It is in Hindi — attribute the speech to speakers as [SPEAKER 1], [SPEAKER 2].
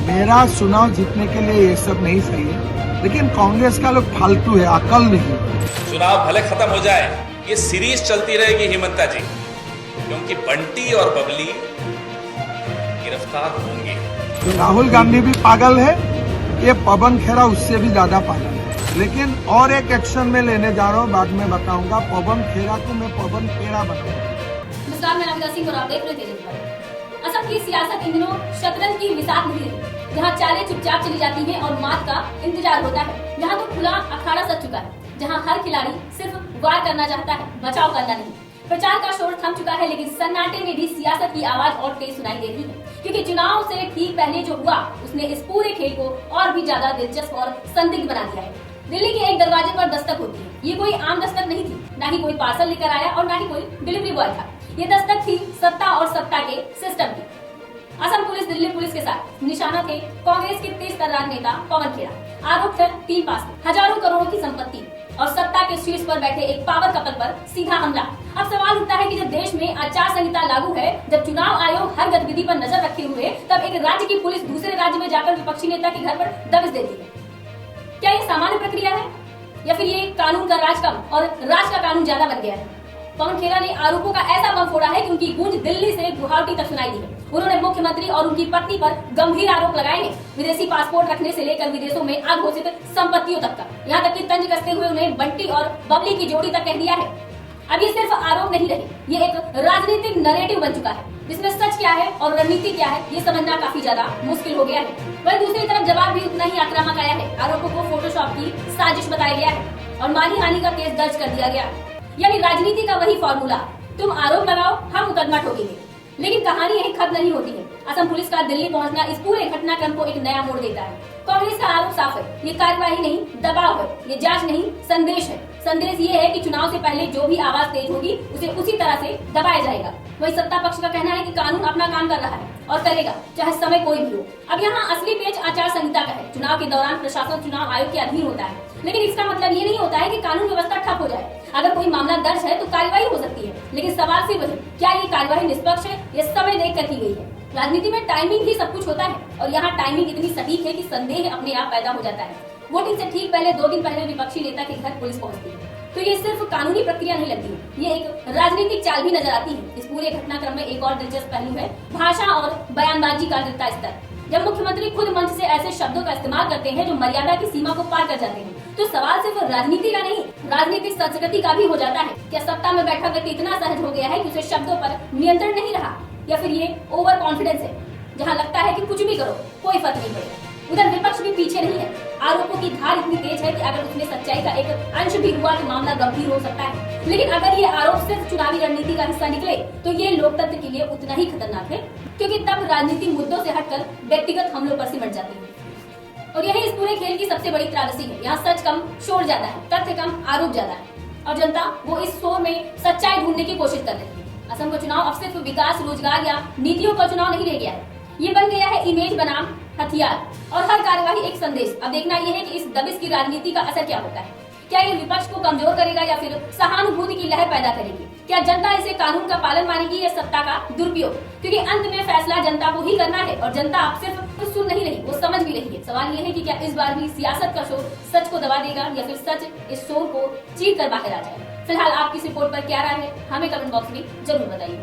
[SPEAKER 1] मेरा चुनाव जीतने के लिए ये सब नहीं सही है, लेकिन कांग्रेस का लोग फालतू है, अकल नहीं।
[SPEAKER 2] चुनाव भले खत्म हो जाए, ये सीरीज चलती रहेगी हिमंता जी, क्योंकि बंटी और बबली गिरफ्तार होंगे।
[SPEAKER 1] तो राहुल गांधी भी पागल है, ये पवन खेरा उससे भी ज्यादा पागल है। लेकिन और एक एक्शन में लेने जा रहा हूँ, बाद में बताऊंगा। पवन खेरा को मैं पवन खेरा बनाऊंगा।
[SPEAKER 3] नमस्कार, मैं नमिता सिंह और आप देख रहे थे। असम की सियासत इन दिनों शतरंज की विसात नहीं रही, जहाँ चालें चुपचाप चली जाती हैं और मात का इंतजार होता है। यहाँ तो खुला अखाड़ा सज चुका है, जहाँ हर खिलाड़ी सिर्फ वार करना चाहता है, बचाव करना नहीं। प्रचार का शोर थम चुका है, लेकिन सन्नाटे में भी सियासत की आवाज और तेज सुनाई दे रही है, क्योंकि चुनाव से ठीक पहले जो हुआ उसने इस पूरे खेल को और भी ज्यादा दिलचस्प और संदिग्ध बना दिया है। दिल्ली के एक दरवाजे पर दस्तक होती है। ये कोई आम दस्तक नहीं थी, ना ही कोई पार्सल लेकर आया और ना ही कोई डिलीवरी बॉय था। ये दस्तक थी सत्ता और सत्ता के सिस्टम की। असम पुलिस दिल्ली पुलिस के साथ निशाना थे कांग्रेस के तेज तर्रार नेता पवन खेरा। आरोप थे 3 पासपोर्ट, हजारों करोड़ों की संपत्ति और सत्ता के शीर्ष पर बैठे एक पावर कपल पर सीधा हमला। अब सवाल उठता है कि जब देश में आचार संहिता लागू है, जब चुनाव आयोग हर गतिविधि पर नजर रखे हुए, तब एक राज्य की पुलिस दूसरे राज्य में जाकर विपक्षी नेता के घर पर दबिश देती है। क्या ये सामान्य प्रक्रिया है या फिर ये कानून का राज कम और राज का कानून ज्यादा बन गया है? पवन खेरा ने आरोपों का ऐसा बम फोड़ा है कि उनकी गूंज दिल्ली से गुवाहाटी तक सुनाई दी है। उन्होंने मुख्यमंत्री और उनकी पत्नी पर गंभीर आरोप लगाए हैं, विदेशी पासपोर्ट रखने से लेकर विदेशों में अघोषित संपत्तियों तक का। यहाँ तक कि तंज कसते हुए उन्हें बंटी और बबली की जोड़ी तक कह दिया है। अब ये सिर्फ आरोप नहीं रहे, ये एक राजनीतिक नैरेटिव बन चुका है, जिसमें सच क्या है और रणनीति क्या है ये समझना काफी ज्यादा मुश्किल हो गया है। वहीं दूसरी तरफ जवाब भी उतना ही आक्रामक आया है। आरोपों को फोटोशॉप की साजिश बताया गया है और माली हानि का केस दर्ज कर दिया गया है। यानी राजनीति का वही फॉर्मूला, तुम आरोप लगाओ, हम मुकदमा ठोकेंगे। लेकिन कहानी यही खत्म नहीं होती है। असम पुलिस का दिल्ली पहुंचना इस पूरे घटनाक्रम को एक नया मोड़ देता है। कांग्रेस का आरोप साफ है, ये कार्यवाही नहीं दबाव है, ये जांच नहीं संदेश है। संदेश ये है कि चुनाव से पहले जो भी आवाज तेज होगी उसे उसी तरह से दबाया जाएगा। वही सत्ता पक्ष का कहना है कि कानून अपना काम कर रहा है और करेगा, चाहे समय कोई भी हो। अब यहाँ असली पेच आचार संहिता का है। चुनाव के दौरान प्रशासन चुनाव आयोग के अधीन होता है, लेकिन इसका मतलब ये नहीं होता है कि कानून व्यवस्था ठप हो जाए। अगर कोई मामला दर्ज है तो कार्यवाही हो सकती है, लेकिन सवाल सिर्फ वही, क्या ये कार्यवाही निष्पक्ष है या समय देख कर की गई है? राजनीति में टाइमिंग ही सब कुछ होता है और यहाँ टाइमिंग इतनी सटीक है कि संदेह अपने आप पैदा हो जाता है। वोटिंग से ठीक पहले 2 दिन पहले विपक्षी नेता के घर पुलिस पहुंचती है, तो ये सिर्फ कानूनी प्रक्रिया नहीं लगती, ये एक राजनीतिक चाल भी नजर आती है। इस पूरे घटनाक्रम में एक और दिलचस्प पहलू है भाषा और बयानबाजी का गिरता स्तर। जब मुख्यमंत्री खुद मंच से ऐसे शब्दों का इस्तेमाल करते हैं जो मर्यादा की सीमा को पार कर जाते हैं, तो सवाल सिर्फ राजनीति का नहीं, राजनीतिक संस्कृति का भी हो जाता है। क्या सत्ता में बैठा व्यक्ति इतना सहज हो गया है कि उसे शब्दों पर नियंत्रण नहीं रहा, या फिर ये ओवर कॉन्फिडेंस है, जहाँ लगता है कि कुछ भी करो कोई फर्क नहीं पड़ेगा? उधर विपक्ष भी पीछे नहीं है। आरोपों की धार इतनी तेज है कि अगर उसमें सच्चाई का एक अंश भी हुआ तो मामला गंभीर हो सकता है। लेकिन अगर ये आरोप सिर्फ चुनावी रणनीति का हिस्सा निकले तो ये लोकतंत्र के लिए उतना ही खतरनाक है, क्योंकि तब राजनीतिक मुद्दों से हटकर व्यक्तिगत हमलों पर सिमट जाती है। और यही इस पूरे खेल की सबसे बड़ी त्रासदी है। यहाँ सच कम शोर ज्यादा है, तथ्य कम आरोप ज्यादा है, और जनता वो इस शोर में सच्चाई ढूंढने की कोशिश कर रही है। असम का चुनाव अब सिर्फ विकास, रोजगार या नीतियों का चुनाव नहीं रह गया है, ये बन गया है इमेज बनाम हथियार, और हर कार्यवाही एक संदेश। अब देखना यह है कि इस दबिश की राजनीति का असर क्या होता है। क्या ये विपक्ष को कमजोर करेगा या फिर सहानुभूति की लहर पैदा करेगी? क्या जनता इसे कानून का पालन मानेगी या सत्ता का दुरुपयोग? क्योंकि अंत में फैसला जनता को ही करना है, और जनता अब सिर्फ सुन नहीं रही, वो समझ भी रही है। सवाल ये है कि क्या इस बार भी सियासत का शोर सच को दबा देगा या फिर सच इस शोर को चीर कर बाहर आ जाएगा? फिलहाल आपकी इस रिपोर्ट पर क्या राय है, हमें कमेंट बॉक्स में जरूर बताइए।